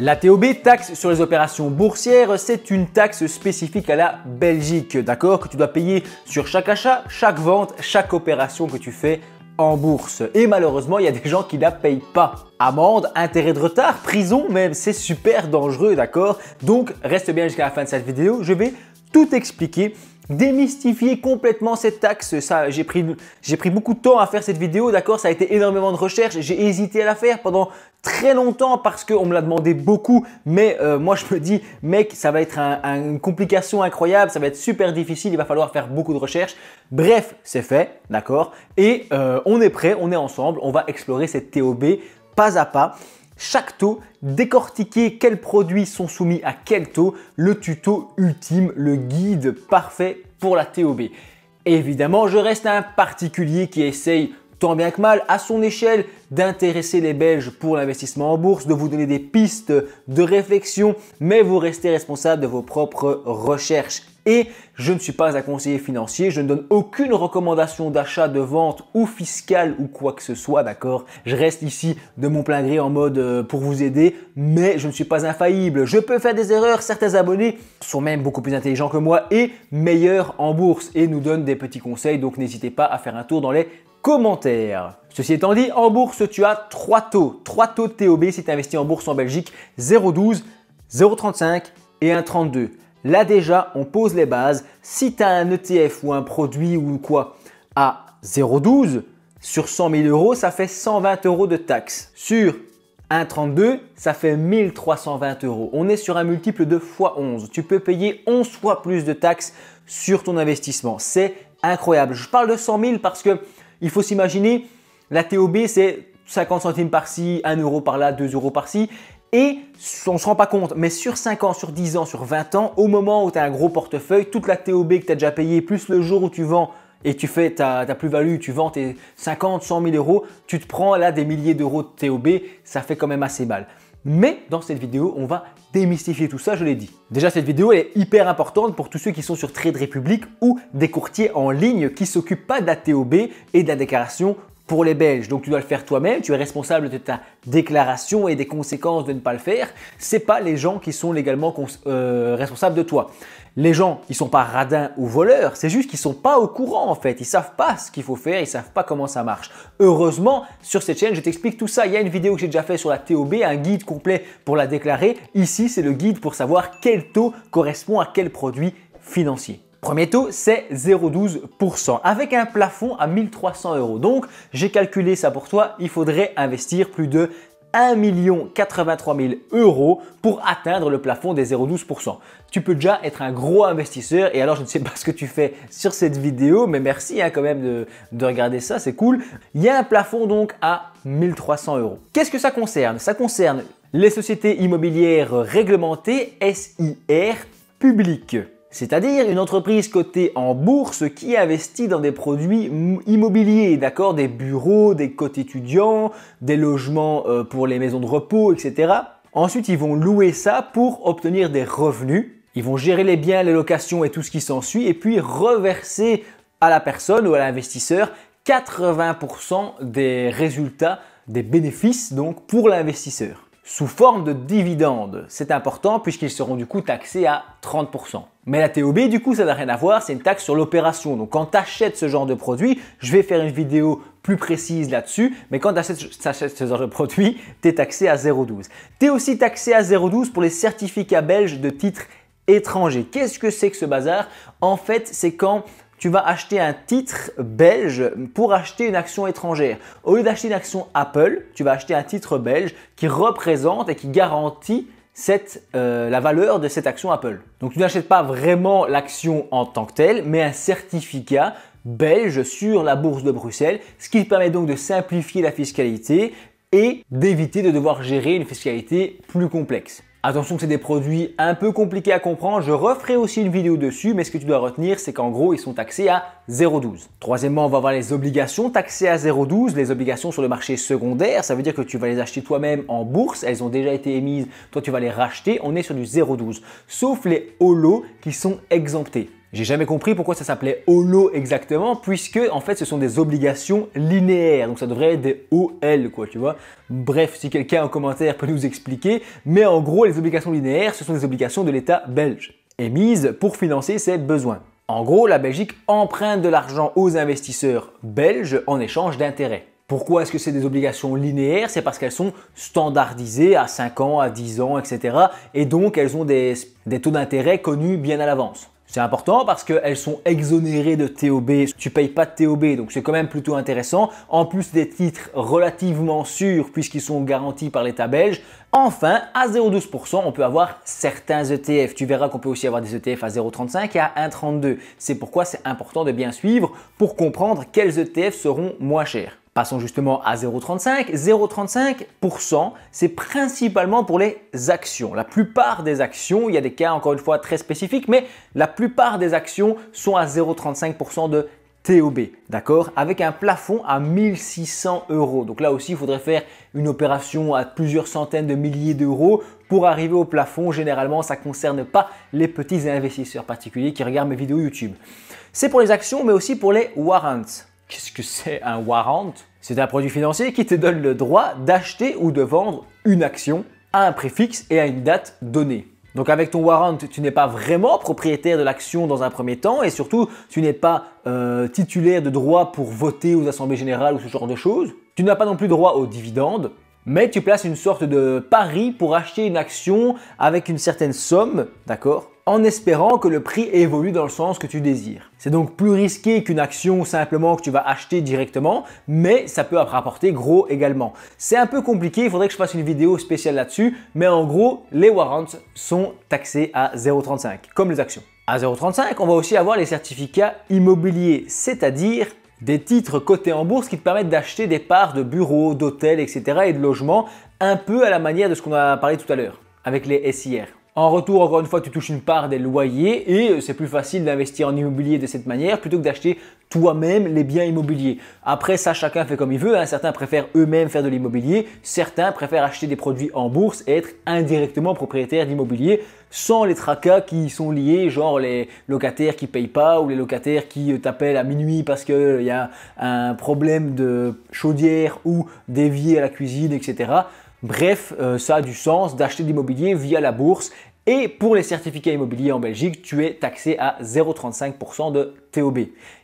La TOB, taxe sur les opérations boursières, c'est une taxe spécifique à la Belgique, d'accord, que tu dois payer sur chaque achat, chaque vente, chaque opération que tu fais en bourse. Et malheureusement, il y a des gens qui ne la payent pas. Amende, intérêt de retard, prison même, c'est super dangereux, d'accord? Donc, reste bien jusqu'à la fin de cette vidéo, je vais tout expliquer, démystifier complètement cette taxe. Ça, j'ai pris beaucoup de temps à faire cette vidéo, d'accord? Ça a été énormément de recherches. J'ai hésité à la faire pendant très longtemps parce qu'on me l'a demandé beaucoup. Mais moi, je me dis, mec, ça va être une complication incroyable. Ça va être super difficile. Il va falloir faire beaucoup de recherches. Bref, c'est fait, d'accord? Et on est prêt, on est ensemble. On va explorer cette TOB pas à pas. Chaque taux, décortiquer quels produits sont soumis à quel taux, le tuto ultime, le guide parfait pour la TOB. Évidemment, je reste un particulier qui essaye tant bien que mal, à son échelle, d'intéresser les Belges pour l'investissement en bourse, de vous donner des pistes de réflexion, mais vous restez responsable de vos propres recherches. Et je ne suis pas un conseiller financier, je ne donne aucune recommandation d'achat, de vente ou fiscale ou quoi que ce soit, d'accord? Je reste ici de mon plein gré en mode pour vous aider, mais je ne suis pas infaillible. Je peux faire des erreurs, certains abonnés sont même beaucoup plus intelligents que moi et meilleurs en bourse et nous donnent des petits conseils, donc n'hésitez pas à faire un tour dans les commentaires. Ceci étant dit, en bourse, tu as trois taux de TOB si tu investis en bourse en Belgique, 0,12, 0,35 et 1,32. Là déjà, on pose les bases. Si tu as un ETF ou un produit ou quoi à 0,12, sur 100 000 euros, ça fait 120 euros de taxes. Sur 1,32, ça fait 1320 euros. On est sur un multiple de x11. Tu peux payer 11 fois plus de taxes sur ton investissement. C'est incroyable. Je parle de 100 000 parce que il faut s'imaginer, la TOB, c'est 50 centimes par-ci, 1 euro par-là, 2 euros par-ci. Et on ne se rend pas compte, mais sur 5 ans, sur 10 ans, sur 20 ans, au moment où tu as un gros portefeuille, toute la TOB que tu as déjà payée, plus le jour où tu vends et tu fais ta plus-value, tu vends tes 50, 100 000 euros, tu te prends là des milliers d'euros de TOB, ça fait quand même assez mal. Mais dans cette vidéo, on va démystifier tout ça, je l'ai dit. Déjà, cette vidéo elle est hyper importante pour tous ceux qui sont sur Trade Republic ou des courtiers en ligne qui ne s'occupent pas de la TOB et de la déclaration pour les Belges. Donc, tu dois le faire toi-même, tu es responsable de ta déclaration et des conséquences de ne pas le faire. Ce n'est pas les gens qui sont légalement responsables de toi. Les gens, ils ne sont pas radins ou voleurs, c'est juste qu'ils ne sont pas au courant en fait. Ils ne savent pas ce qu'il faut faire, ils ne savent pas comment ça marche. Heureusement, sur cette chaîne, je t'explique tout ça. Il y a une vidéo que j'ai déjà fait sur la TOB, un guide complet pour la déclarer. Ici, c'est le guide pour savoir quel taux correspond à quel produit financier. Premier taux, c'est 0,12% avec un plafond à 1300 euros. Donc, j'ai calculé ça pour toi. Il faudrait investir plus de 1 083 000 euros pour atteindre le plafond des 0,12%. Tu peux déjà être un gros investisseur et alors je ne sais pas ce que tu fais sur cette vidéo, mais merci quand même de regarder ça, c'est cool. Il y a un plafond donc à 1300 euros. Qu'est-ce que ça concerne? Ça concerne les sociétés immobilières réglementées, SIR, publiques. C'est-à-dire une entreprise cotée en bourse qui investit dans des produits immobiliers, d'accord? Des bureaux, des cotes étudiants, des logements pour les maisons de repos, etc. Ensuite, ils vont louer ça pour obtenir des revenus. Ils vont gérer les biens, les locations et tout ce qui s'ensuit et puis reverser à la personne ou à l'investisseur 80% des résultats, des bénéfices donc pour l'investisseur. Sous forme de dividendes. C'est important puisqu'ils seront du coup taxés à 30%. Mais la TOB, du coup, ça n'a rien à voir, c'est une taxe sur l'opération. Donc quand tu achètes ce genre de produit, je vais faire une vidéo plus précise là-dessus, mais quand tu achètes ce genre de produit, tu es taxé à 0,12. Tu es aussi taxé à 0,12 pour les certificats belges de titres étrangers. Qu'est-ce que c'est que ce bazar? En fait, c'est quand tu vas acheter un titre belge pour acheter une action étrangère. Au lieu d'acheter une action Apple, tu vas acheter un titre belge qui représente et qui garantit la valeur de cette action Apple. Donc, tu n'achètes pas vraiment l'action en tant que telle, mais un certificat belge sur la bourse de Bruxelles, ce qui permet donc de simplifier la fiscalité et d'éviter de devoir gérer une fiscalité plus complexe. Attention que c'est des produits un peu compliqués à comprendre, je referai aussi une vidéo dessus, mais ce que tu dois retenir, c'est qu'en gros, ils sont taxés à 0,12. Troisièmement, on va voir les obligations taxées à 0,12, les obligations sur le marché secondaire, ça veut dire que tu vas les acheter toi-même en bourse, elles ont déjà été émises, toi tu vas les racheter, on est sur du 0,12, sauf les holos qui sont exemptés. J'ai jamais compris pourquoi ça s'appelait HOLO exactement, puisque en fait ce sont des obligations linéaires, donc ça devrait être des OL quoi, tu vois. Bref, si quelqu'un en commentaire peut nous expliquer, mais en gros les obligations linéaires, ce sont des obligations de l'État belge, émises pour financer ses besoins. En gros, la Belgique emprunte de l'argent aux investisseurs belges en échange d'intérêts. Pourquoi est-ce que c'est des obligations linéaires? C'est parce qu'elles sont standardisées à 5 ans, à 10 ans, etc. Et donc elles ont des taux d'intérêt connus bien à l'avance. C'est important parce qu'elles sont exonérées de TOB. Tu ne payes pas de TOB, donc c'est quand même plutôt intéressant. En plus des titres relativement sûrs puisqu'ils sont garantis par l'État belge. Enfin, à 0,12%, on peut avoir certains ETF. Tu verras qu'on peut aussi avoir des ETF à 0,35 et à 1,32. C'est pourquoi c'est important de bien suivre pour comprendre quels ETF seront moins chers. Passons justement à 0,35. 0,35%, c'est principalement pour les actions. La plupart des actions, il y a des cas encore une fois très spécifiques, mais la plupart des actions sont à 0,35% de TOB, d'accord? Avec un plafond à 1600 €. Donc là aussi, il faudrait faire une opération à plusieurs centaines de milliers d'euros pour arriver au plafond. Généralement, ça ne concerne pas les petits investisseurs particuliers qui regardent mes vidéos YouTube. C'est pour les actions, mais aussi pour les warrants. Qu'est-ce que c'est un warrant? C'est un produit financier qui te donne le droit d'acheter ou de vendre une action à un prix fixe et à une date donnée. Donc avec ton warrant, tu n'es pas vraiment propriétaire de l'action dans un premier temps et surtout, tu n'es pas titulaire de droit pour voter aux assemblées générales ou ce genre de choses. Tu n'as pas non plus droit aux dividendes, mais tu places une sorte de pari pour acheter une action avec une certaine somme, d'accord? En espérant que le prix évolue dans le sens que tu désires. C'est donc plus risqué qu'une action simplement que tu vas acheter directement, mais ça peut rapporter gros également. C'est un peu compliqué, il faudrait que je fasse une vidéo spéciale là-dessus, mais en gros, les warrants sont taxés à 0,35, comme les actions. À 0,35, on va aussi avoir les certificats immobiliers, c'est-à-dire des titres cotés en bourse qui te permettent d'acheter des parts de bureaux, d'hôtels, etc. et de logements, un peu à la manière de ce qu'on a parlé tout à l'heure, avec les SIR. En retour, encore une fois, tu touches une part des loyers et c'est plus facile d'investir en immobilier de cette manière plutôt que d'acheter toi-même les biens immobiliers. Après ça, chacun fait comme il veut. Certains préfèrent eux-mêmes faire de l'immobilier. Certains préfèrent acheter des produits en bourse et être indirectement propriétaires d'immobilier sans les tracas qui sont liés, genre les locataires qui ne payent pas ou les locataires qui t'appellent à minuit parce qu'il y a un problème de chaudière ou d'évier à la cuisine, etc. Bref, ça a du sens d'acheter de l'immobilier via la bourse. Et pour les certificats immobiliers en Belgique, tu es taxé à 0,35% de TOB.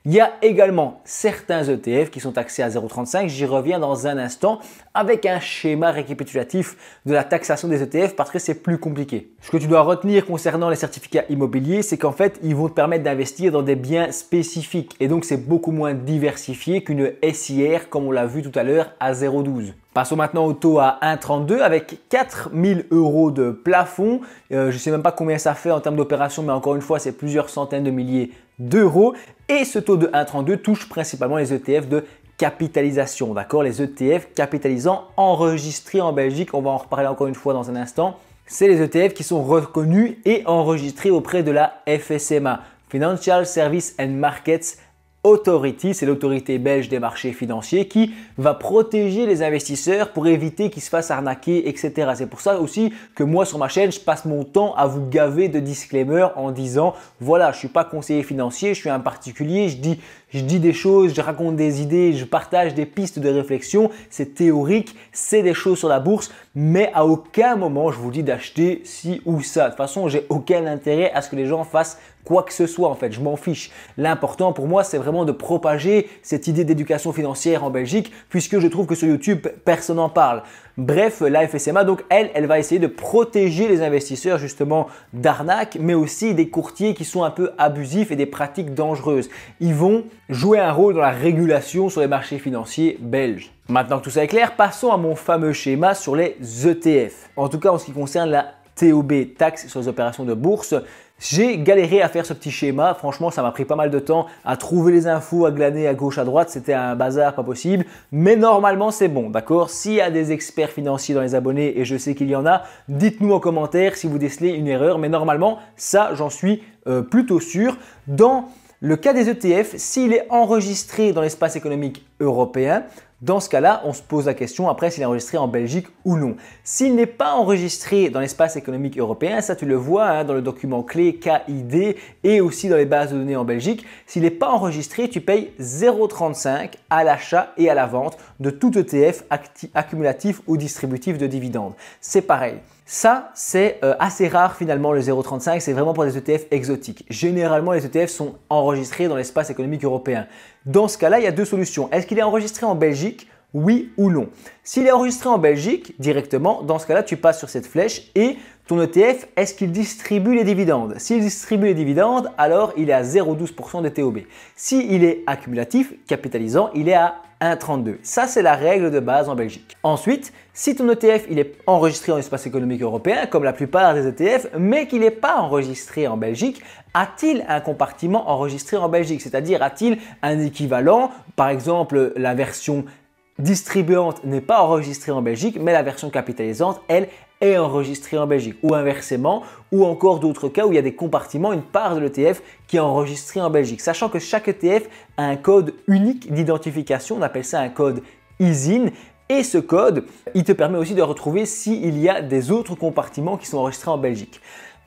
Il y a également certains ETF qui sont taxés à 0,35. J'y reviens dans un instant avec un schéma récapitulatif de la taxation des ETF parce que c'est plus compliqué. Ce que tu dois retenir concernant les certificats immobiliers, c'est qu'en fait, ils vont te permettre d'investir dans des biens spécifiques et donc c'est beaucoup moins diversifié qu'une SIR comme on l'a vu tout à l'heure à 0,12. Passons maintenant au taux à 1,32 avec 4 000 € de plafond. Je ne sais même pas combien ça fait en termes d'opération, mais encore une fois, c'est plusieurs centaines de milliers d'euros. Et ce taux de 1,32 touche principalement les ETF de capitalisation, d'accord? Les ETF capitalisants enregistrés en Belgique, on va en reparler encore une fois dans un instant. C'est les ETF qui sont reconnus et enregistrés auprès de la FSMA, Financial Services and Markets Authority, c'est l'autorité belge des marchés financiers qui va protéger les investisseurs pour éviter qu'ils se fassent arnaquer, etc. C'est pour ça aussi que moi sur ma chaîne, je passe mon temps à vous gaver de disclaimers en disant voilà, je ne suis pas conseiller financier, je suis un particulier, je dis des choses, je raconte des idées, je partage des pistes de réflexion, c'est théorique, c'est des choses sur la bourse, mais à aucun moment je vous dis d'acheter ci ou ça. De toute façon, j'ai aucun intérêt à ce que les gens fassent quoi que ce soit en fait, je m'en fiche. L'important pour moi, c'est vraiment de propager cette idée d'éducation financière en Belgique puisque je trouve que sur YouTube, personne n'en parle. Bref, la FSMA, donc elle va essayer de protéger les investisseurs justement d'arnaques, mais aussi des courtiers qui sont un peu abusifs et des pratiques dangereuses. Ils vont jouer un rôle dans la régulation sur les marchés financiers belges. Maintenant que tout ça est clair, passons à mon fameux schéma sur les ETF. En tout cas, en ce qui concerne la TOB, taxe sur les opérations de bourse. J'ai galéré à faire ce petit schéma, franchement ça m'a pris pas mal de temps à trouver les infos, à glaner à gauche à droite, c'était un bazar pas possible, mais normalement c'est bon, d'accord? S'il y a des experts financiers dans les abonnés, et je sais qu'il y en a, dites-nous en commentaire si vous décelez une erreur, mais normalement ça j'en suis plutôt sûr. Dans le cas des ETF, s'il est enregistré dans l'espace économique européen, Dans ce cas-là, on se pose la question après s'il est enregistré en Belgique ou non. S'il n'est pas enregistré dans l'espace économique européen, ça tu le vois dans le document clé KID et aussi dans les bases de données en Belgique, s'il n'est pas enregistré, tu payes 0,35 à l'achat et à la vente de tout ETF accumulatif ou distributif de dividendes. C'est pareil. Ça, c'est assez rare finalement le 0,35, c'est vraiment pour des ETF exotiques. Généralement, les ETF sont enregistrés dans l'espace économique européen. Dans ce cas-là, il y a deux solutions. Est-ce qu'il est enregistré en Belgique? Oui ou non. S'il est enregistré en Belgique directement, dans ce cas-là, tu passes sur cette flèche et ton ETF, est-ce qu'il distribue les dividendes? S'il distribue les dividendes, alors il est à 0,12% de TOB. S'il est accumulatif, capitalisant, il est à 1,32. Ça, c'est la règle de base en Belgique. Ensuite, si ton ETF il est enregistré en espace économique européen, comme la plupart des ETF, mais qu'il n'est pas enregistré en Belgique, a-t-il un compartiment enregistré en Belgique? C'est-à-dire, a-t-il un équivalent? Par exemple, la version distribuante n'est pas enregistrée en Belgique, mais la version capitalisante, elle, est enregistrée en Belgique. Ou inversement, ou encore d'autres cas où il y a des compartiments, une part de l'ETF qui est enregistrée en Belgique. Sachant que chaque ETF a un code unique d'identification, on appelle ça un code ISIN. Et ce code, il te permet aussi de retrouver s'il y a des autres compartiments qui sont enregistrés en Belgique.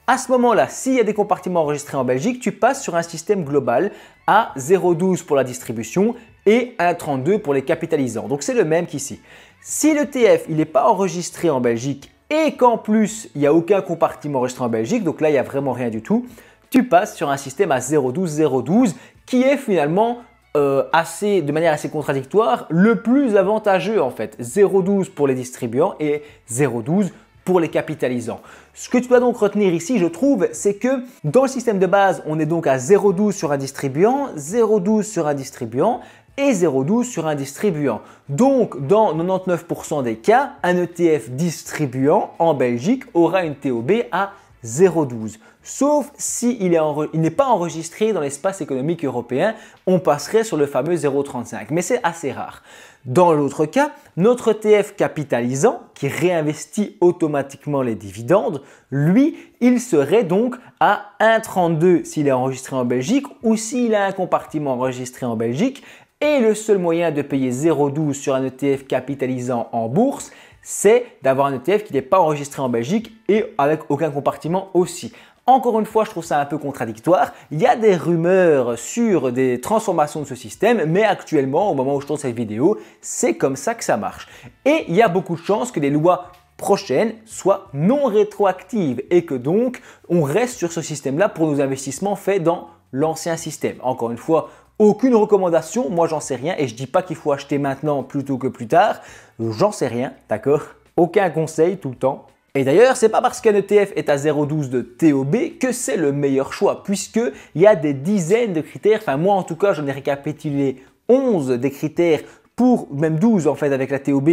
À ce moment-là, s'il y a des compartiments enregistrés en Belgique, tu passes sur un système global à 0,12 pour la distribution et 1,32 pour les capitalisants. Donc c'est le même qu'ici. Si l'ETF n'est pas enregistré en Belgique et qu'en plus il n'y a aucun compartiment enregistré en Belgique, donc là il n'y a vraiment rien du tout, tu passes sur un système à 0,12 qui est finalement de manière assez contradictoire le plus avantageux en fait. 0,12 pour les distribuants et 0,12 pour les capitalisants. Ce que tu dois donc retenir ici, je trouve, c'est que dans le système de base, on est donc à 0,12 sur un distribuant, 0,12 sur un distribuant et 0,12 sur un distribuant. Donc, dans 99% des cas, un ETF distribuant en Belgique aura une TOB à 0,12. Sauf s'il n'est pas enregistré dans l'espace économique européen, on passerait sur le fameux 0,35. Mais c'est assez rare. Dans l'autre cas, notre ETF capitalisant, qui réinvestit automatiquement les dividendes, lui, il serait donc à 1,32 s'il est enregistré en Belgique ou s'il a un compartiment enregistré en Belgique. Et le seul moyen de payer 0,12 sur un ETF capitalisant en bourse, c'est d'avoir un ETF qui n'est pas enregistré en Belgique et avec aucun compartiment aussi. Encore une fois, je trouve ça un peu contradictoire. Il y a des rumeurs sur des transformations de ce système, mais actuellement, au moment où je tourne cette vidéo, c'est comme ça que ça marche. Et il y a beaucoup de chances que les lois prochaines soient non rétroactives et que donc on reste sur ce système-là pour nos investissements faits dans l'ancien système. Encore une fois, aucune recommandation, moi j'en sais rien et je dis pas qu'il faut acheter maintenant plutôt que plus tard, j'en sais rien, d'accord? Aucun conseil tout le temps. Et d'ailleurs, c'est pas parce qu'un ETF est à 0,12 de TOB que c'est le meilleur choix, puisqu'il y a des dizaines de critères, enfin moi en tout cas j'en ai récapitulé 11 des critères pour, même 12 en fait avec la TOB,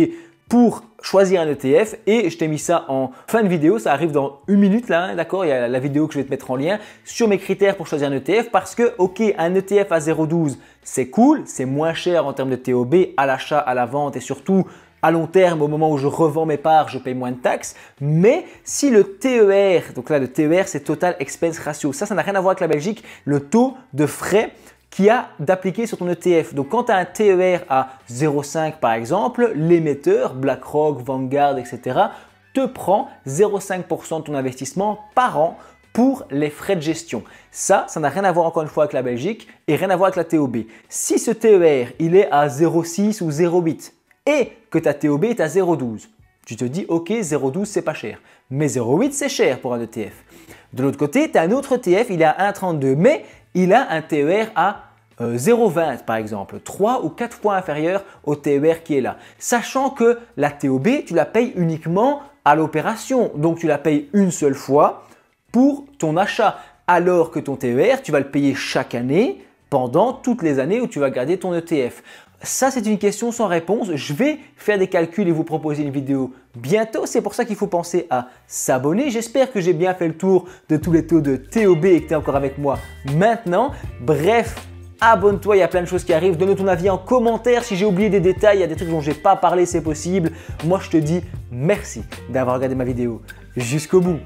pour choisir un ETF et je t'ai mis ça en fin de vidéo, ça arrive dans une minute là, d'accord? Il y a la vidéo que je vais te mettre en lien sur mes critères pour choisir un ETF parce que ok, un ETF à 0,12 c'est cool, c'est moins cher en termes de TOB à l'achat, à la vente et surtout à long terme, au moment où je revends mes parts, je paye moins de taxes. Mais si le TER, donc là le TER c'est Total Expense Ratio, ça n'a rien à voir avec la Belgique, le taux de frais qu'il y a d'appliquer sur ton ETF. Donc quand tu as un TER à 0,5 par exemple, l'émetteur, BlackRock, Vanguard, etc. te prend 0,5% de ton investissement par an pour les frais de gestion. Ça n'a rien à voir encore une fois avec la Belgique et rien à voir avec la TOB. Si ce TER il est à 0,6 ou 0,8 et que ta TOB est à 0,12, tu te dis ok 0,12 c'est pas cher, mais 0,8 c'est cher pour un ETF. De l'autre côté, tu as un autre ETF, il est à 1,32 mais il a un TER à 0,20 par exemple, 3 ou 4 fois inférieur au TER qui est là. Sachant que la TOB, tu la payes uniquement à l'opération, donc tu la payes une seule fois pour ton achat, alors que ton TER, tu vas le payer chaque année pendant toutes les années où tu vas garder ton ETF. Ça, c'est une question sans réponse. Je vais faire des calculs et vous proposer une vidéo bientôt. C'est pour ça qu'il faut penser à s'abonner. J'espère que j'ai bien fait le tour de tous les taux de TOB et que tu es encore avec moi maintenant. Bref, abonne-toi, il y a plein de choses qui arrivent. Donne ton avis en commentaire. Si j'ai oublié des détails, il y a des trucs dont je n'ai pas parlé, c'est possible. Moi, je te dis merci d'avoir regardé ma vidéo jusqu'au bout.